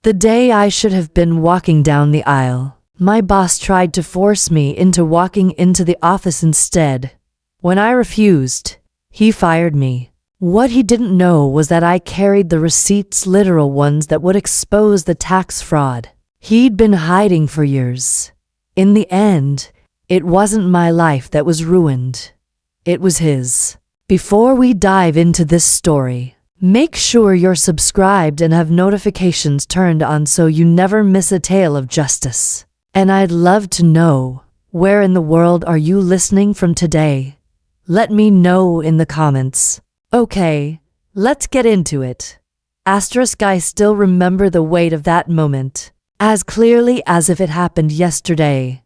The day I should have been walking down the aisle, my boss tried to force me into walking into the office instead. When I refused, he fired me. What he didn't know was that I carried the receipts, literal ones that would expose the tax fraud he'd been hiding for years. In the end, it wasn't my life that was ruined. It was his. Before we dive into this story, make sure you're subscribed and have notifications turned on so you never miss a tale of justice. And I'd love to know, where in the world are you listening from today? Let me know in the comments. Okay, let's get into it. I still remember the weight of that moment, as clearly as if it happened yesterday.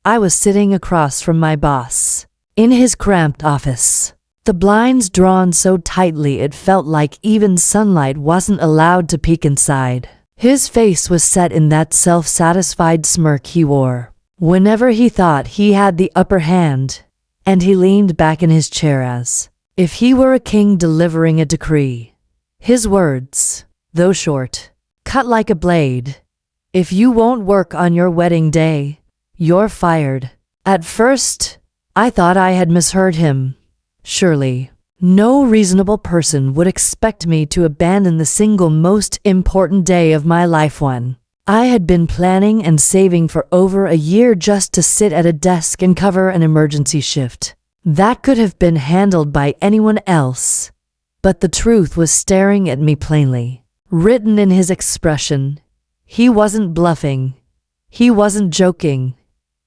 I was sitting across from my boss, in his cramped office. The blinds drawn so tightly it felt like even sunlight wasn't allowed to peek inside. His face was set in that self-satisfied smirk he wore whenever he thought he had the upper hand, and he leaned back in his chair as if he were a king delivering a decree. His words, though short, cut like a blade. If you won't work on your wedding day, you're fired. At first, I thought I had misheard him. Surely, no reasonable person would expect me to abandon the single most important day of my life. One I had been planning and saving for over a year just to sit at a desk and cover an emergency shift. That could have been handled by anyone else. But the truth was staring at me plainly, written in his expression. He wasn't bluffing. He wasn't joking.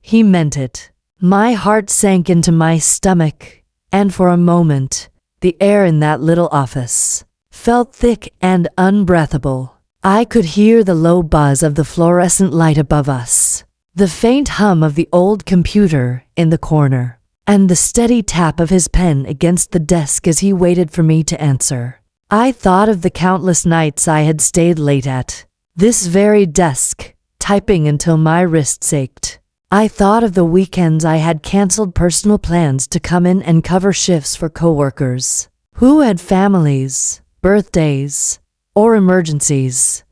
He meant it. My heart sank into my stomach, and for a moment, the air in that little office felt thick and unbreathable. I could hear the low buzz of the fluorescent light above us, the faint hum of the old computer in the corner, and the steady tap of his pen against the desk as he waited for me to answer. I thought of the countless nights I had stayed late at this very desk, typing until my wrists ached. I thought of the weekends I had canceled personal plans to come in and cover shifts for coworkers who had families, birthdays, or emergencies.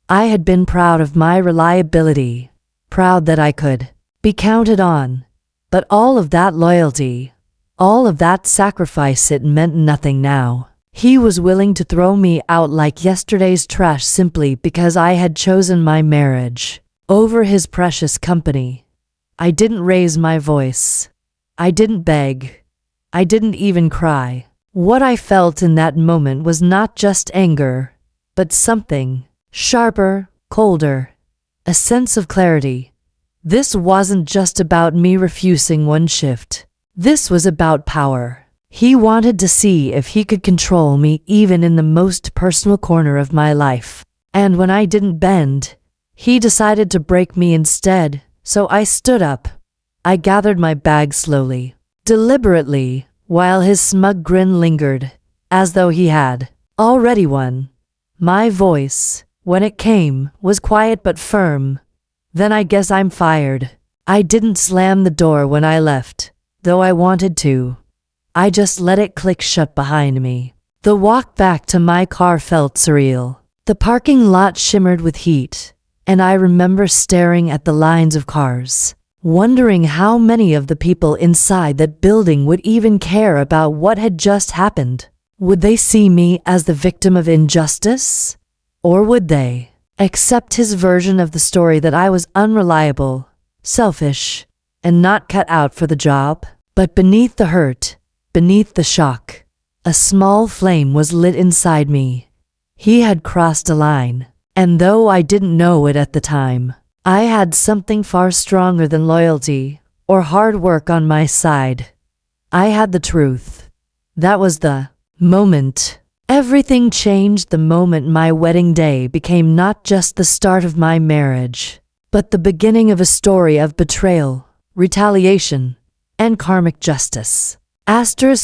I had been proud of my reliability, proud that I could be counted on. But all of that loyalty, all of that sacrifice, it meant nothing now. He was willing to throw me out like yesterday's trash simply because I had chosen my marriage over his precious company. I didn't raise my voice. I didn't beg. I didn't even cry. What I felt in that moment was not just anger, but something sharper, colder, a sense of clarity. This wasn't just about me refusing one shift. This was about power. He wanted to see if he could control me even in the most personal corner of my life. And when I didn't bend, he decided to break me instead. So I stood up. I gathered my bag slowly, deliberately, while his smug grin lingered, as though he had already won. My voice, when it came, was quiet but firm. Then I guess I'm fired. I didn't slam the door when I left, though I wanted to. I just let it click shut behind me. The walk back to my car felt surreal. The parking lot shimmered with heat, and I remember staring at the lines of cars, wondering how many of the people inside that building would even care about what had just happened. Would they see me as the victim of injustice? Or would they accept his version of the story that I was unreliable, selfish, and not cut out for the job? But beneath the hurt, beneath the shock, a small flame was lit inside me. He had crossed a line. And though I didn't know it at the time, I had something far stronger than loyalty or hard work on my side. I had the truth. That was the moment. Everything changed the moment my wedding day became not just the start of my marriage, but the beginning of a story of betrayal, retaliation, and karmic justice.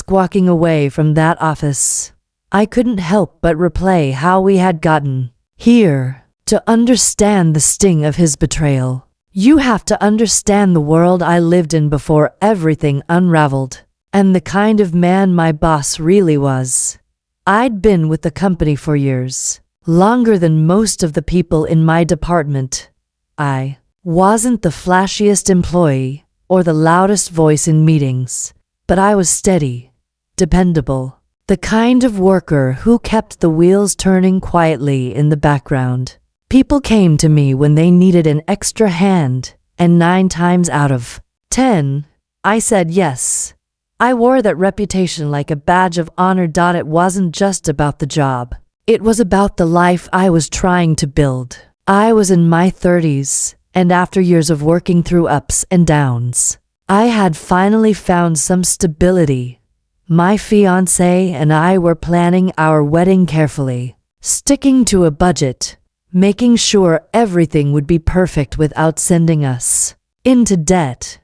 Walking away from that office, I couldn't help but replay how we had gotten here. To understand the sting of his betrayal, you have to understand the world I lived in before everything unraveled, and the kind of man my boss really was. I'd been with the company for years, longer than most of the people in my department. I wasn't the flashiest employee or the loudest voice in meetings, but I was steady, dependable, the kind of worker who kept the wheels turning quietly in the background. People came to me when they needed an extra hand, and 9 times out of 10, I said yes. I wore that reputation like a badge of honor. It wasn't just about the job. It was about the life I was trying to build. I was in my 30s, and after years of working through ups and downs, I had finally found some stability. My fiancé and I were planning our wedding carefully, sticking to a budget, making sure everything would be perfect without sending us into debt.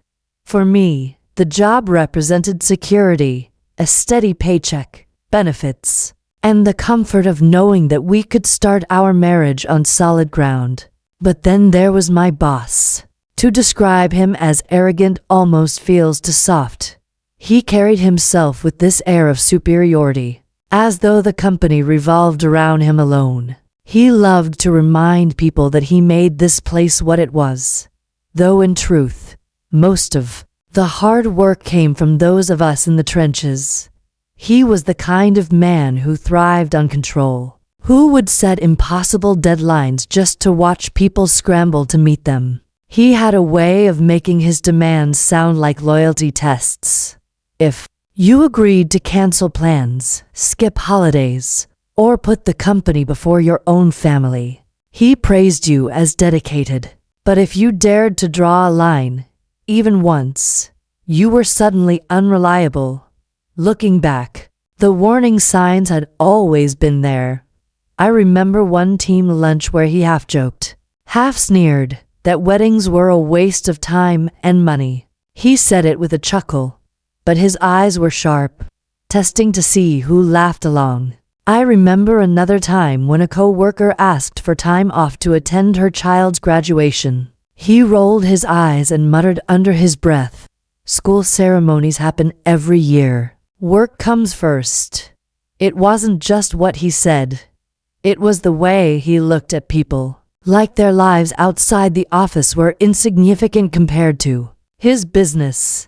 For me, the job represented security, a steady paycheck, benefits, and the comfort of knowing that we could start our marriage on solid ground. But then there was my boss. To describe him as arrogant almost feels too soft. He carried himself with this air of superiority, as though the company revolved around him alone. He loved to remind people that he made this place what it was, though in truth, most of the hard work came from those of us in the trenches. He was the kind of man who thrived on control, who would set impossible deadlines just to watch people scramble to meet them. He had a way of making his demands sound like loyalty tests. If you agreed to cancel plans, skip holidays, or put the company before your own family, he praised you as dedicated. But if you dared to draw a line, even once, you were suddenly unreliable. Looking back, the warning signs had always been there. I remember one team lunch where he half joked, half sneered, that weddings were a waste of time and money. He said it with a chuckle, but his eyes were sharp, testing to see who laughed along. I remember another time when a co-worker asked for time off to attend her child's graduation. He rolled his eyes and muttered under his breath, "School ceremonies happen every year. Work comes first." It wasn't just what he said. It was the way he looked at people, like their lives outside the office were insignificant compared to his business.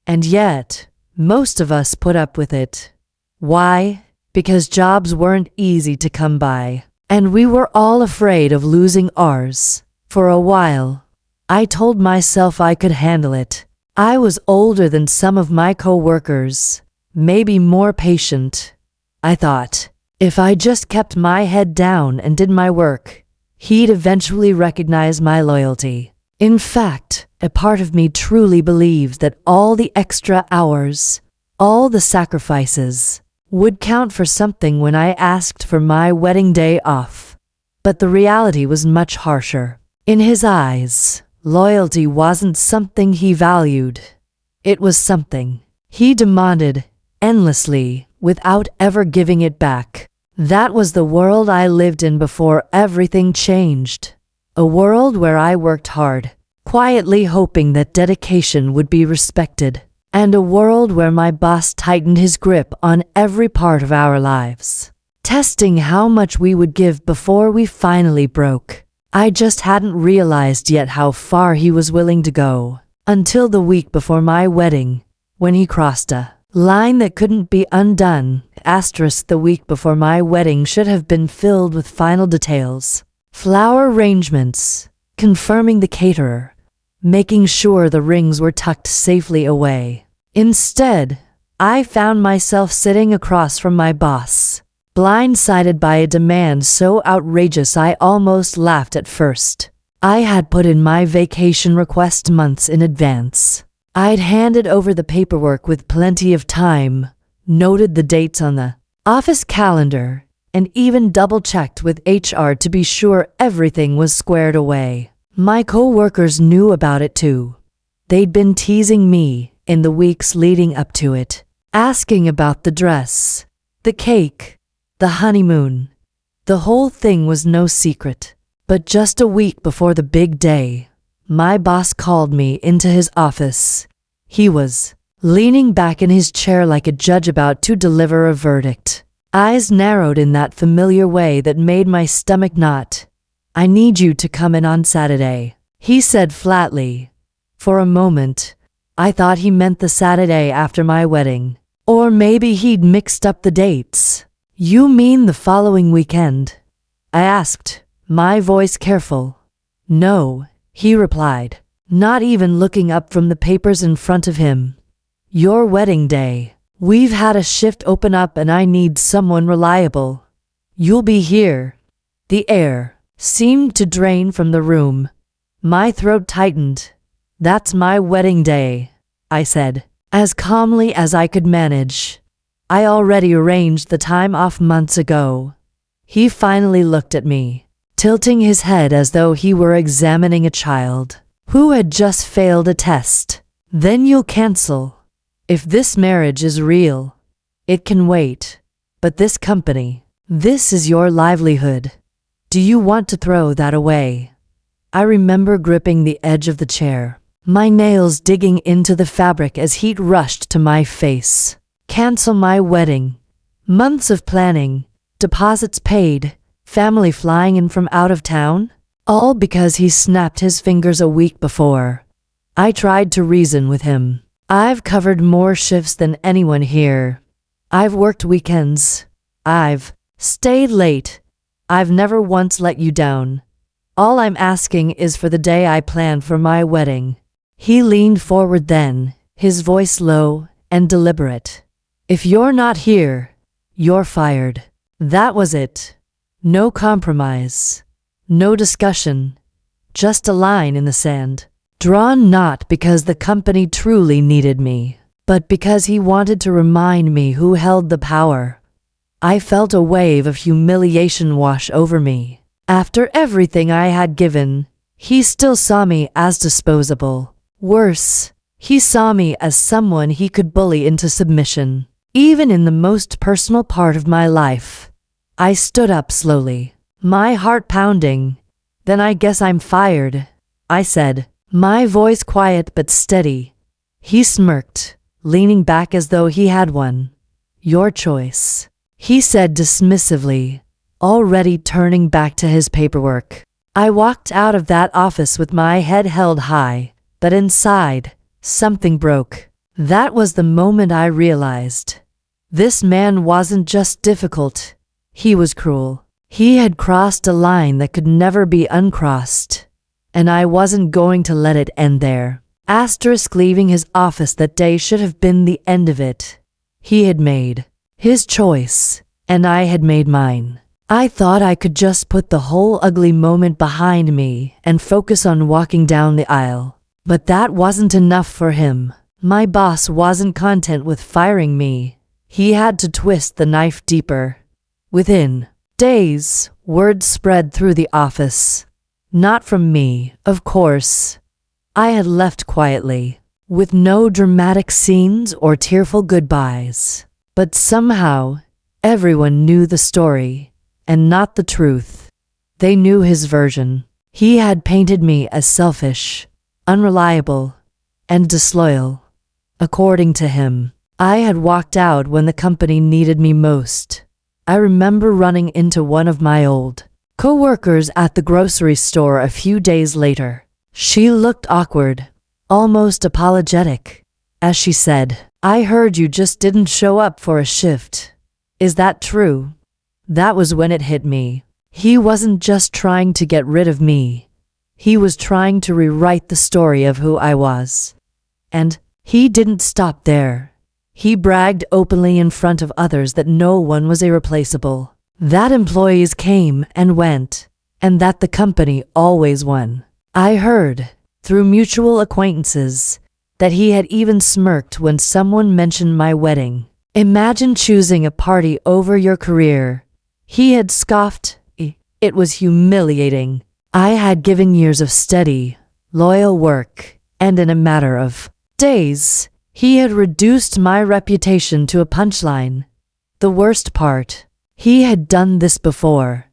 And yet, most of us put up with it. Why? Because jobs weren't easy to come by, and we were all afraid of losing ours. For a while, I told myself I could handle it. I was older than some of my co-workers, maybe more patient. I thought, if I just kept my head down and did my work, he'd eventually recognize my loyalty. In fact, a part of me truly believed that all the extra hours, all the sacrifices, would count for something when I asked for my wedding day off. But the reality was much harsher. In his eyes, loyalty wasn't something he valued. It was something he demanded endlessly without ever giving it back. That was the world I lived in before everything changed. A world where I worked hard, quietly hoping that dedication would be respected. And a world where my boss tightened his grip on every part of our lives, testing how much we would give before we finally broke. I just hadn't realized yet how far he was willing to go, until the week before my wedding, when he crossed a line that couldn't be undone. The week before my wedding should have been filled with final details, flower arrangements, confirming the caterer, making sure the rings were tucked safely away. Instead, I found myself sitting across from my boss, blindsided by a demand so outrageous I almost laughed at first. I had put in my vacation request months in advance. I'd handed over the paperwork with plenty of time, noted the dates on the office calendar, and even double-checked with HR to be sure everything was squared away. My co-workers knew about it too. They'd been teasing me in the weeks leading up to it, asking about the dress, the cake, the honeymoon. The whole thing was no secret. But just a week before the big day, my boss called me into his office. He was leaning back in his chair like a judge about to deliver a verdict. eyes narrowed in that familiar way that made my stomach knot. "I need you to come in on Saturday," he said flatly. For a moment, I thought he meant the Saturday after my wedding. Or maybe he'd mixed up the dates. "You mean the following weekend?" I asked, my voice careful. "No," he replied, not even looking up from the papers in front of him. "Your wedding day. We've had a shift open up and I need someone reliable. You'll be here." The air seemed to drain from the room. My throat tightened. "That's my wedding day," I said, as calmly as I could manage. "I already arranged the time off months ago." He finally looked at me, tilting his head as though he were examining a child who had just failed a test. "Then you'll cancel. If this marriage is real, it can wait. But this company, this is your livelihood. Do you want to throw that away?" I remember gripping the edge of the chair, my nails digging into the fabric as heat rushed to my face. Cancel my wedding. Months of planning, deposits paid, family flying in from out of town, all because he snapped his fingers a week before. I tried to reason with him. "I've covered more shifts than anyone here. I've worked weekends. I've stayed late. I've never once let you down. All I'm asking is for the day I planned for my wedding." He leaned forward then, his voice low and deliberate. "If you're not here, you're fired." That was it. No compromise. No discussion. Just a line in the sand. Drawn not because the company truly needed me, but because he wanted to remind me who held the power. I felt a wave of humiliation wash over me. After everything I had given, he still saw me as disposable. Worse, he saw me as someone he could bully into submission, even in the most personal part of my life. I stood up slowly, my heart pounding. "Then I guess I'm fired," I said, my voice quiet but steady. He smirked, leaning back as though he had won. "Your choice," he said dismissively, already turning back to his paperwork. I walked out of that office with my head held high, but inside, something broke. That was the moment I realized. This man wasn't just difficult. He was cruel. He had crossed a line that could never be uncrossed. And I wasn't going to let it end there. Leaving his office that day should have been the end of it. He had made his choice, and I had made mine. I thought I could just put the whole ugly moment behind me and focus on walking down the aisle. But that wasn't enough for him. My boss wasn't content with firing me. He had to twist the knife deeper. Within days, word spread through the office. Not from me, of course. I had left quietly, with no dramatic scenes or tearful goodbyes. But somehow, everyone knew the story, and not the truth. They knew his version. He had painted me as selfish, unreliable, and disloyal. According to him, I had walked out when the company needed me most. I remember running into one of my old co-workers at the grocery store a few days later. She looked awkward, almost apologetic, as she said, "I heard you just didn't show up for a shift. Is that true?" That was when it hit me. He wasn't just trying to get rid of me. He was trying to rewrite the story of who I was. And he didn't stop there. He bragged openly in front of others that no one was irreplaceable, that employees came and went, and that the company always won. I heard, through mutual acquaintances, that he had even smirked when someone mentioned my wedding. Imagine choosing a party over your career. He had scoffed. It was humiliating. I had given years of steady, loyal work, and in a matter of days, he had reduced my reputation to a punchline. The worst part, he had done this before.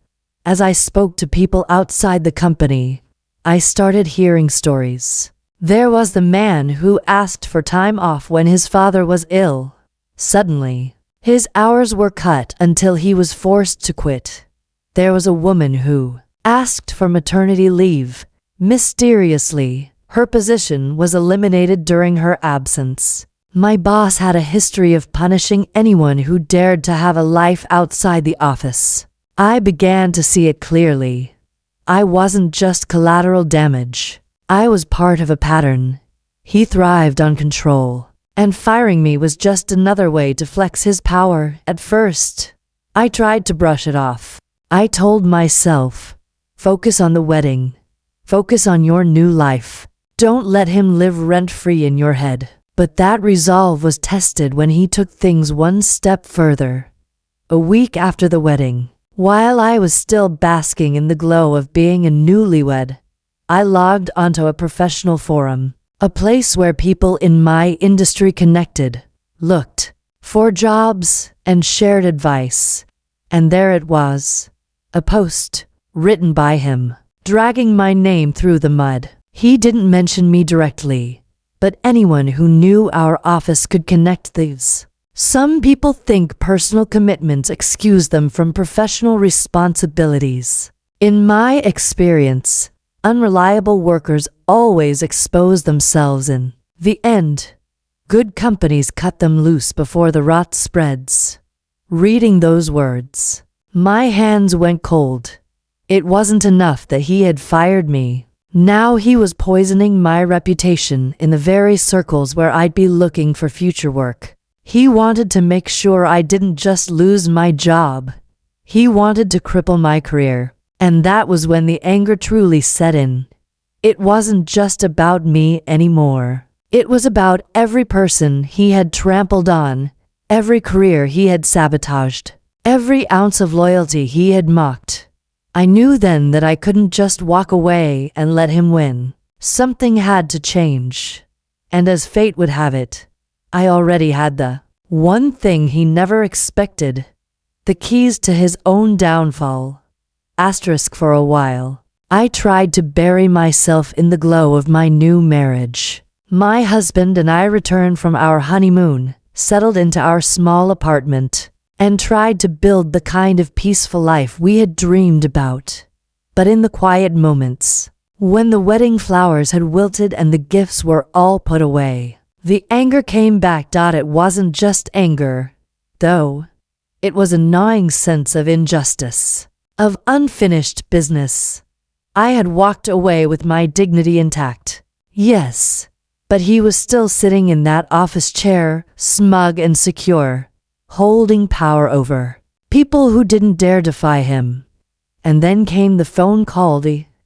As I spoke to people outside the company, I started hearing stories. There was the man who asked for time off when his father was ill. Suddenly, His hours were cut until he was forced to quit. There was a woman who asked for maternity leave. Mysteriously, her position was eliminated during her absence. My boss had a history of punishing anyone who dared to have a life outside the office. I began to see it clearly. I wasn't just collateral damage. I was part of a pattern. He thrived on control, and firing me was just another way to flex his power. At first, I tried to brush it off. I told myself, focus on the wedding. Focus on your new life. Don't let him live rent-free in your head. But that resolve was tested when he took things one step further. A week after the wedding, while I was still basking in the glow of being a newlywed, I logged onto a professional forum, a place where people in my industry connected, looked for jobs, and shared advice. And there it was, a post written by him, dragging my name through the mud. He didn't mention me directly, but anyone who knew our office could connect these. Some people think personal commitments excuse them from professional responsibilities. In my experience, unreliable workers always expose themselves in the end. Good companies cut them loose before the rot spreads. Reading those words, my hands went cold. It wasn't enough that he had fired me. Now he was poisoning my reputation in the very circles where I'd be looking for future work. He wanted to make sure I didn't just lose my job. He wanted to cripple my career. And that was when the anger truly set in. It wasn't just about me anymore. It was about every person he had trampled on, every career he had sabotaged, every ounce of loyalty he had mocked. I knew then that I couldn't just walk away and let him win. Something had to change. And as fate would have it, I already had the one thing he never expected, the keys to his own downfall. For a while, I tried to bury myself in the glow of my new marriage. My husband and I returned from our honeymoon, settled into our small apartment, and tried to build the kind of peaceful life we had dreamed about. But in the quiet moments, when the wedding flowers had wilted and the gifts were all put away, the anger came back. It wasn't just anger, though. It was a gnawing sense of injustice, of unfinished business. I had walked away with my dignity intact. Yes, but he was still sitting in that office chair, smug and secure, holding power over people who didn't dare defy him. And then came the phone call.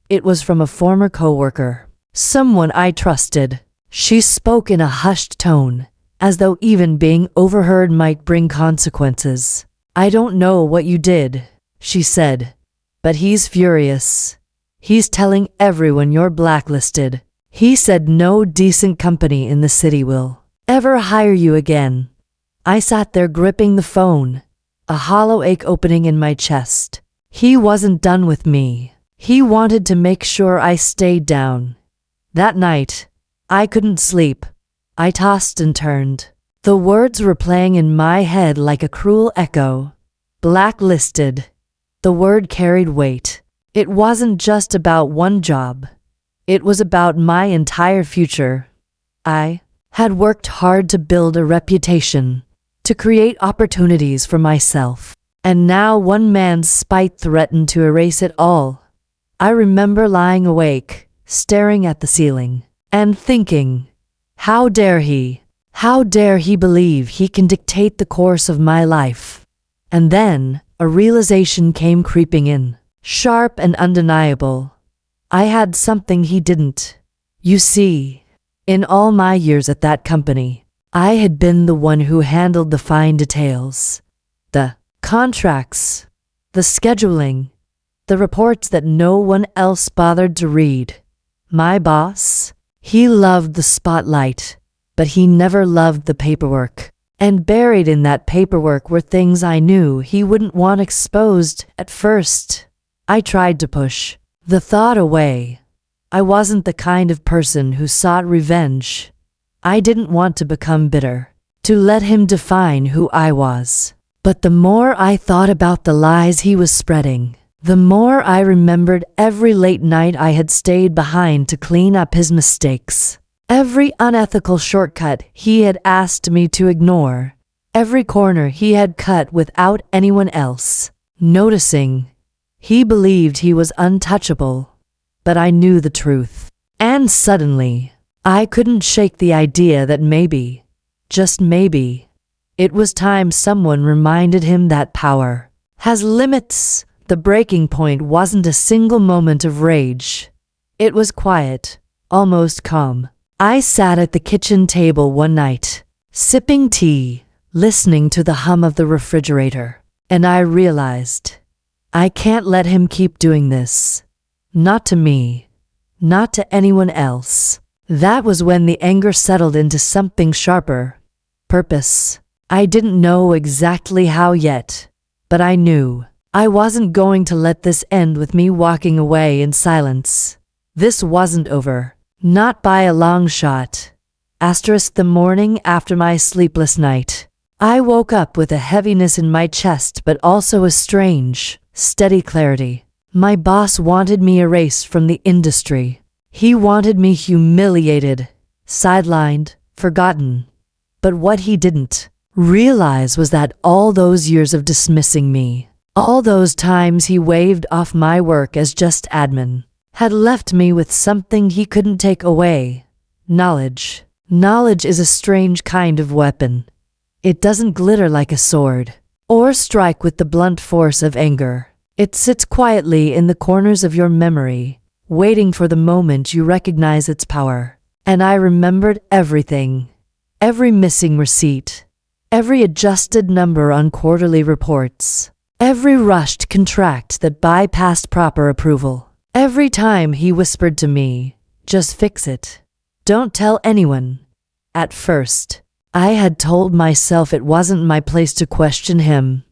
It was from a former coworker, someone I trusted. She spoke in a hushed tone, as though even being overheard might bring consequences. I don't know what you did, she said, but he's furious. He's telling everyone you're blacklisted. He said no decent company in the city will ever hire you again. I sat there gripping the phone, a hollow ache opening in my chest. He wasn't done with me. He wanted to make sure I stayed down. That night, I couldn't sleep. I tossed and turned. The words were playing in my head like a cruel echo. Blacklisted. The word carried weight. It wasn't just about one job. It was about my entire future. I had worked hard to build a reputation, to create opportunities for myself. And now one man's spite threatened to erase it all. I remember lying awake, staring at the ceiling, and thinking, how dare he? How dare he believe he can dictate the course of my life? And then, a realization came creeping in, sharp and undeniable. I had something he didn't. You see, in all my years at that company, I had been the one who handled the fine details, the contracts, the scheduling, the reports that no one else bothered to read. My boss, he loved the spotlight, but he never loved the paperwork. And buried in that paperwork were things I knew he wouldn't want exposed. At first, I tried to push the thought away. I wasn't the kind of person who sought revenge. I didn't want to become bitter, to let him define who I was. But the more I thought about the lies he was spreading, the more I remembered every late night I had stayed behind to clean up his mistakes, every unethical shortcut he had asked me to ignore, every corner he had cut without anyone else noticing. He believed he was untouchable, but I knew the truth. And suddenly, I couldn't shake the idea that maybe, just maybe, it was time someone reminded him that power has limits. The breaking point wasn't a single moment of rage. It was quiet, almost calm. I sat at the kitchen table one night, sipping tea, listening to the hum of the refrigerator, and I realized, I can't let him keep doing this. Not to me, not to anyone else. That was when the anger settled into something sharper. Purpose. I didn't know exactly how yet, but I knew I wasn't going to let this end with me walking away in silence. This wasn't over. Not by a long shot. The morning after my sleepless night, I woke up with a heaviness in my chest but also a strange, steady clarity. My boss wanted me erased from the industry. He wanted me humiliated, sidelined, forgotten. But what he didn't realize was that all those years of dismissing me, all those times he waved off my work as just admin, had left me with something he couldn't take away. Knowledge. Knowledge is a strange kind of weapon. It doesn't glitter like a sword, or strike with the blunt force of anger. It sits quietly in the corners of your memory, waiting for the moment you recognize its power. And I remembered everything. Every missing receipt, every adjusted number on quarterly reports, every rushed contract that bypassed proper approval. Every time he whispered to me, just fix it. Don't tell anyone. At first, I had told myself it wasn't my place to question him.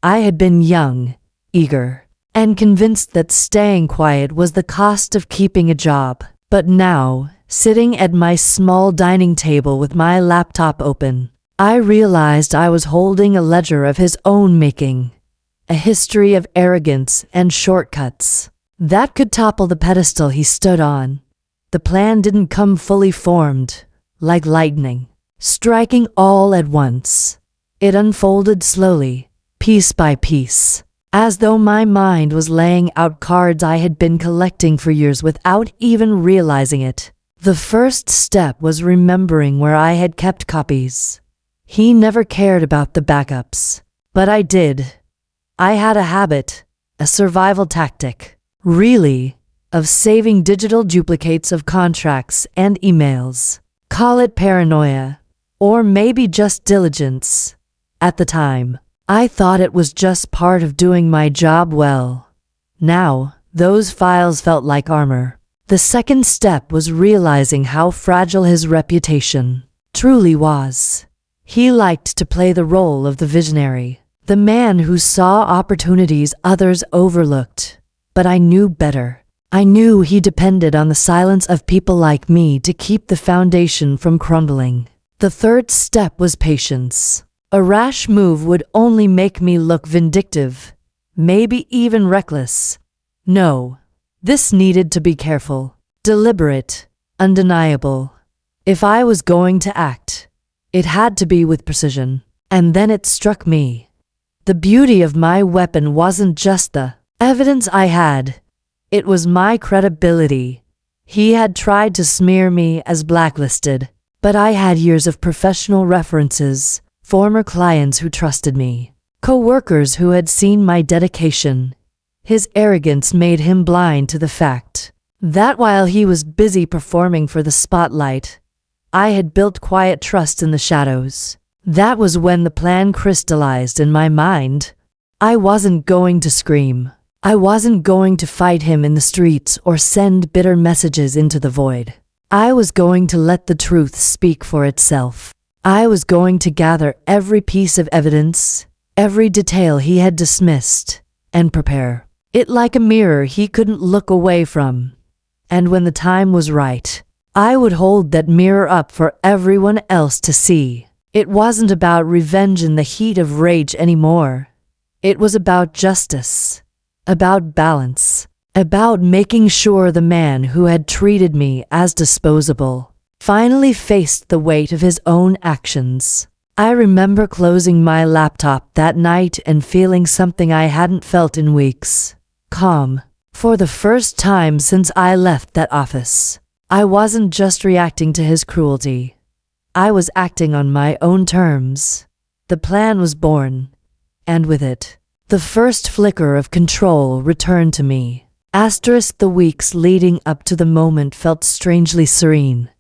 I had been young, eager, and convinced that staying quiet was the cost of keeping a job. But now, sitting at my small dining table with my laptop open, I realized I was holding a ledger of his own making, a history of arrogance and shortcuts that could topple the pedestal he stood on. The plan didn't come fully formed, like lightning, striking all at once. It unfolded slowly, piece by piece, as though my mind was laying out cards I had been collecting for years without even realizing it. The first step was remembering where I had kept copies. He never cared about the backups, but I did. I had a habit, a survival tactic, really, of saving digital duplicates of contracts and emails. Call it paranoia, or maybe just diligence. At the time, I thought it was just part of doing my job well. Now, those files felt like armor. The second step was realizing how fragile his reputation truly was. He liked to play the role of the visionary, the man who saw opportunities others overlooked. But I knew better. I knew he depended on the silence of people like me to keep the foundation from crumbling. The third step was patience. A rash move would only make me look vindictive, maybe even reckless. No, this needed to be careful, deliberate, undeniable. If I was going to act, it had to be with precision. And then it struck me. The beauty of my weapon wasn't just the evidence I had. It was my credibility. He had tried to smear me as blacklisted, but I had years of professional references, former clients who trusted me, co-workers who had seen my dedication. His arrogance made him blind to the fact that while he was busy performing for the spotlight, I had built quiet trust in the shadows. That was when the plan crystallized in my mind. I wasn't going to scream. I wasn't going to fight him in the streets or send bitter messages into the void. I was going to let the truth speak for itself. I was going to gather every piece of evidence, every detail he had dismissed, and prepare it like a mirror he couldn't look away from. And when the time was right, I would hold that mirror up for everyone else to see. It wasn't about revenge in the heat of rage anymore. It was about justice, about balance, about making sure the man who had treated me as disposable finally faced the weight of his own actions. I remember closing my laptop that night and feeling something I hadn't felt in weeks. Calm. For the first time since I left that office, I wasn't just reacting to his cruelty. I was acting on my own terms. The plan was born, and with it, the first flicker of control returned to me. The weeks leading up to the moment felt strangely serene.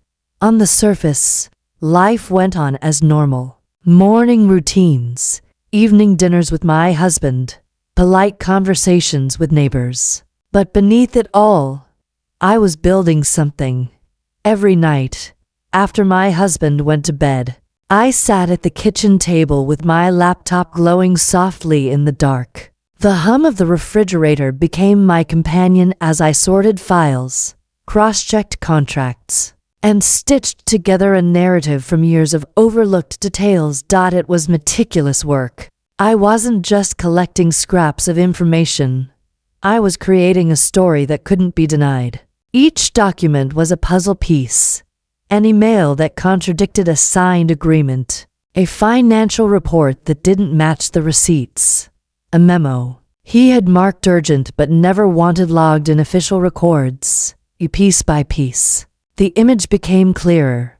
On the surface, life went on as normal. Morning routines, evening dinners with my husband, polite conversations with neighbors. But beneath it all, I was building something. Every night, after my husband went to bed, I sat at the kitchen table with my laptop glowing softly in the dark. The hum of the refrigerator became my companion as I sorted files, cross-checked contracts, and stitched together a narrative from years of overlooked details. It was meticulous work. I wasn't just collecting scraps of information. I was creating a story that couldn't be denied. Each document was a puzzle piece. An email that contradicted a signed agreement. A financial report that didn't match the receipts. A memo he had marked urgent but never wanted logged in official records. Piece by piece, the image became clearer.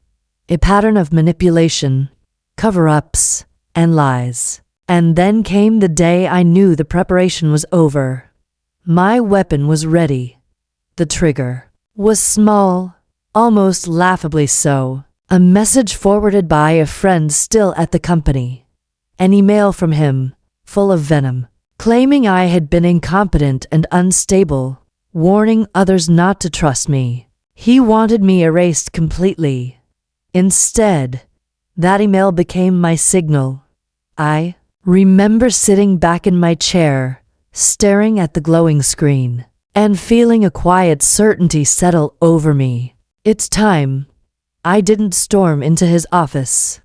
A pattern of manipulation, cover-ups, and lies. And then came the day I knew the preparation was over. My weapon was ready. The trigger was small, almost laughably so. A message forwarded by a friend still at the company. An email from him, full of venom, claiming I had been incompetent and unstable, warning others not to trust me. He wanted me erased completely. Instead, that email became my signal. I remember sitting back in my chair, staring at the glowing screen, and feeling a quiet certainty settle over me. It's time. I didn't storm into his office.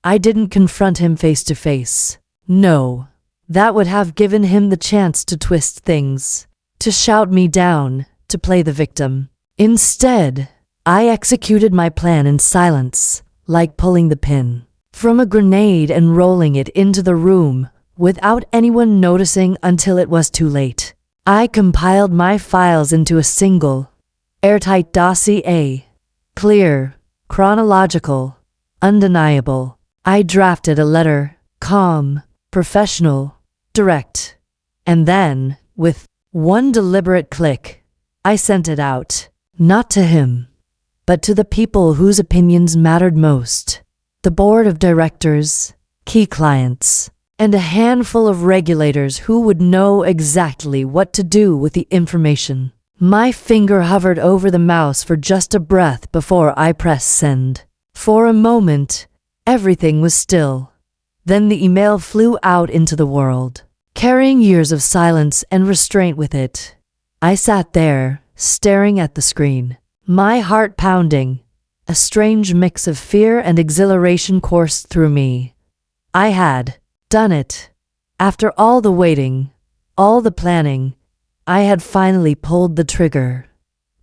I didn't confront him face to face. No, that would have given him the chance to twist things, to shout me down, to play the victim. Instead, I executed my plan in silence, like pulling the pin from a grenade and rolling it into the room without anyone noticing until it was too late. I compiled my files into a single, airtight dossier. Clear, chronological, undeniable. I drafted a letter, calm, professional, direct. And then, with one deliberate click, I sent it out. Not to him, but to the people whose opinions mattered most. The board of directors, key clients, and a handful of regulators who would know exactly what to do with the information. My finger hovered over the mouse for just a breath before I pressed send. For a moment, everything was still. Then the email flew out into the world, carrying years of silence and restraint with it. I sat there, staring at the screen, my heart pounding. A strange mix of fear and exhilaration coursed through me. I had done it. After all the waiting, all the planning, I had finally pulled the trigger.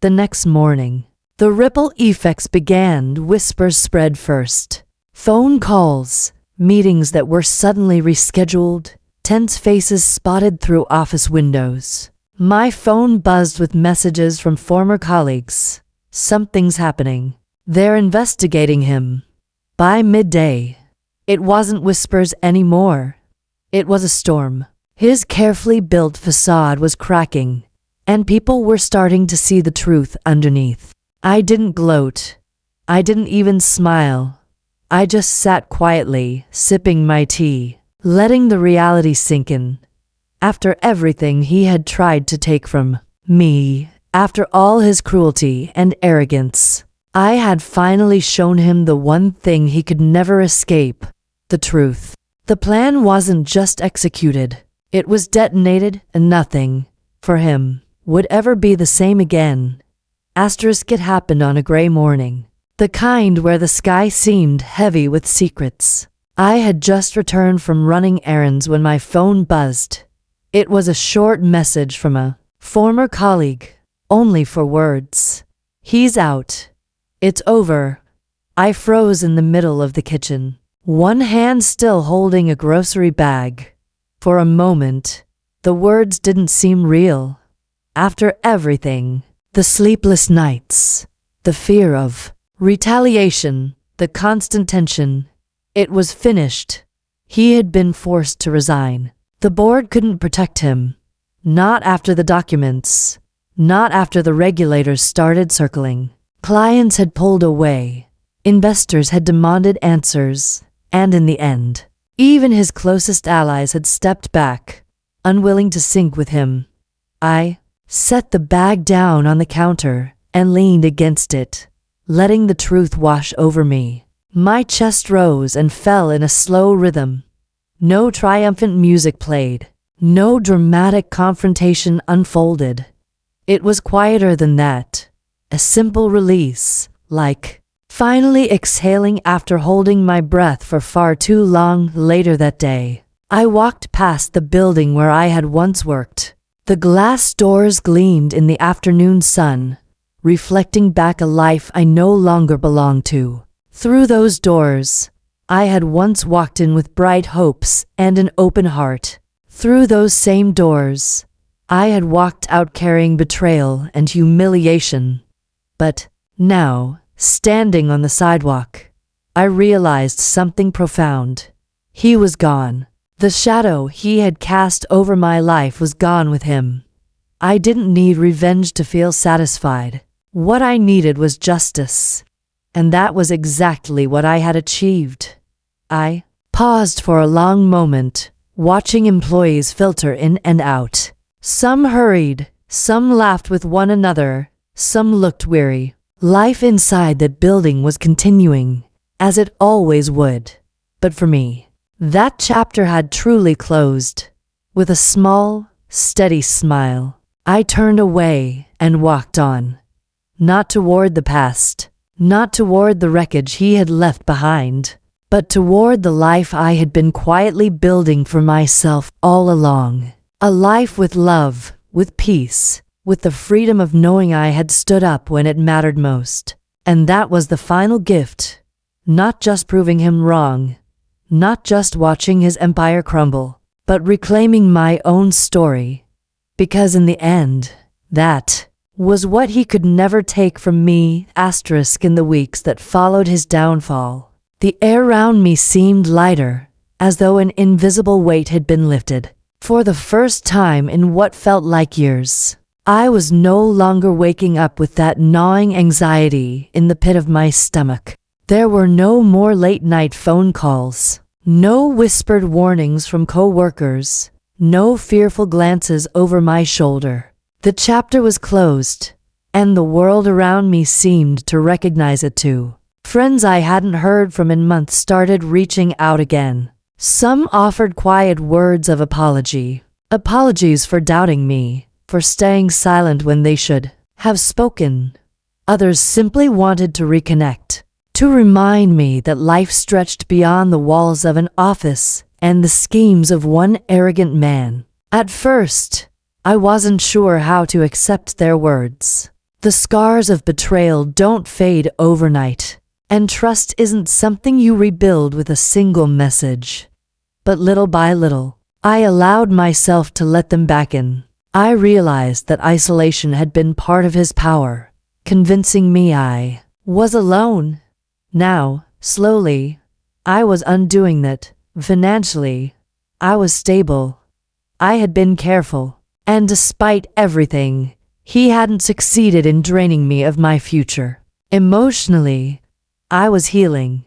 The next morning, the ripple effects began. Whispers spread first. Phone calls, meetings that were suddenly rescheduled, tense faces spotted through office windows. My phone buzzed with messages from former colleagues. Something's happening. They're investigating him. By midday, it wasn't whispers anymore. It was a storm. His carefully built facade was cracking, and people were starting to see the truth underneath. I didn't gloat. I didn't even smile. I just sat quietly, sipping my tea, letting the reality sink in. After everything he had tried to take from me, after all his cruelty and arrogance, I had finally shown him the one thing he could never escape, the truth. The plan wasn't just executed, it was detonated, and nothing, for him, would ever be the same again. It happened on a gray morning. The kind where the sky seemed heavy with secrets. I had just returned from running errands when my phone buzzed. It was a short message from a former colleague, only for words. "He's out. It's over." I froze in the middle of the kitchen, one hand still holding a grocery bag. For a moment, the words didn't seem real. After everything, the sleepless nights, the fear of retaliation, the constant tension, it was finished. He had been forced to resign. The board couldn't protect him. Not after the documents. Not after the regulators started circling. Clients had pulled away. Investors had demanded answers. And in the end, even his closest allies had stepped back, unwilling to sink with him. I set the bag down on the counter and leaned against it, letting the truth wash over me. My chest rose and fell in a slow rhythm. No triumphant music played. No dramatic confrontation unfolded. It was quieter than that. A simple release, like finally exhaling after holding my breath for far too long. Later that day, I walked past the building where I had once worked. The glass doors gleamed in the afternoon sun, reflecting back a life I no longer belonged to. Through those doors, I had once walked in with bright hopes and an open heart. Through those same doors, I had walked out carrying betrayal and humiliation. But now, standing on the sidewalk, I realized something profound. He was gone. The shadow he had cast over my life was gone with him. I didn't need revenge to feel satisfied. What I needed was justice. And that was exactly what I had achieved. I paused for a long moment, watching employees filter in and out. Some hurried, some laughed with one another, some looked weary. Life inside that building was continuing, as it always would. But for me, that chapter had truly closed. With a small, steady smile, I turned away and walked on. Not toward the past, not toward the wreckage he had left behind, but toward the life I had been quietly building for myself all along. A life with love, with peace, with the freedom of knowing I had stood up when it mattered most. And that was the final gift. Not just proving him wrong, not just watching his empire crumble, but reclaiming my own story. Because in the end, that was what he could never take from me. In the weeks that followed his downfall, the air around me seemed lighter, as though an invisible weight had been lifted. For the first time in what felt like years, I was no longer waking up with that gnawing anxiety in the pit of my stomach. There were no more late-night phone calls, no whispered warnings from co-workers, no fearful glances over my shoulder. The chapter was closed, and the world around me seemed to recognize it too. Friends I hadn't heard from in months started reaching out again. Some offered quiet words of apology. Apologies for doubting me, for staying silent when they should have spoken. Others simply wanted to reconnect, to remind me that life stretched beyond the walls of an office and the schemes of one arrogant man. At first, I wasn't sure how to accept their words. The scars of betrayal don't fade overnight, and trust isn't something you rebuild with a single message. But little by little, I allowed myself to let them back in. I realized that isolation had been part of his power, convincing me I was alone. Now, slowly, I was undoing that. Financially, I was stable. I had been careful. And despite everything, he hadn't succeeded in draining me of my future. Emotionally, I was healing.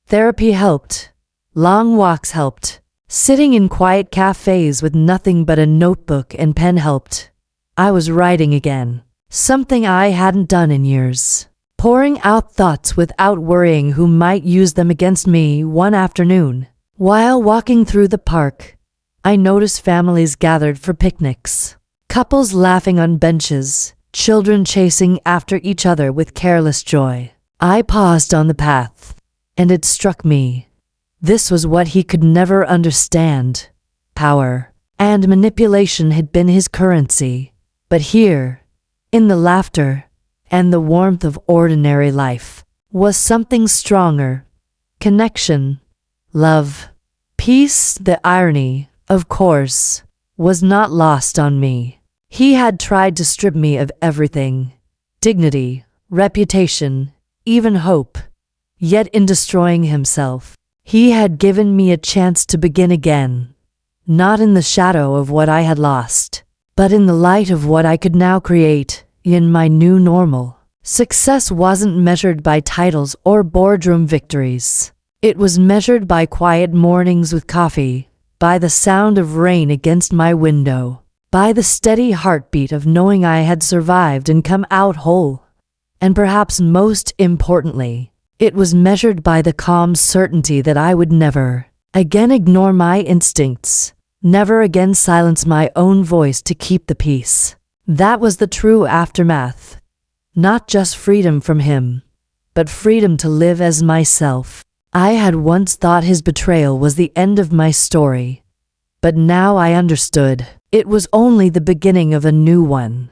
Therapy helped. Long walks helped. Sitting in quiet cafes with nothing but a notebook and pen helped. I was writing again, something I hadn't done in years. Pouring out thoughts without worrying who might use them against me. One afternoon, while walking through the park, I noticed families gathered for picnics. Couples laughing on benches, children chasing after each other with careless joy. I paused on the path, and it struck me. This was what he could never understand. Power and manipulation had been his currency. But here, in the laughter and the warmth of ordinary life, was something stronger. Connection, love, peace. The irony, of course, was not lost on me. He had tried to strip me of everything: dignity, reputation, even hope. Yet in destroying himself, he had given me a chance to begin again. Not in the shadow of what I had lost, but in the light of what I could now create, in my new normal. Success wasn't measured by titles or boardroom victories. It was measured by quiet mornings with coffee, by the sound of rain against my window, by the steady heartbeat of knowing I had survived and come out whole. And perhaps most importantly, it was measured by the calm certainty that I would never again ignore my instincts, never again silence my own voice to keep the peace. That was the true aftermath. Not just freedom from him, but freedom to live as myself. I had once thought his betrayal was the end of my story, but now I understood. It was only the beginning of a new one.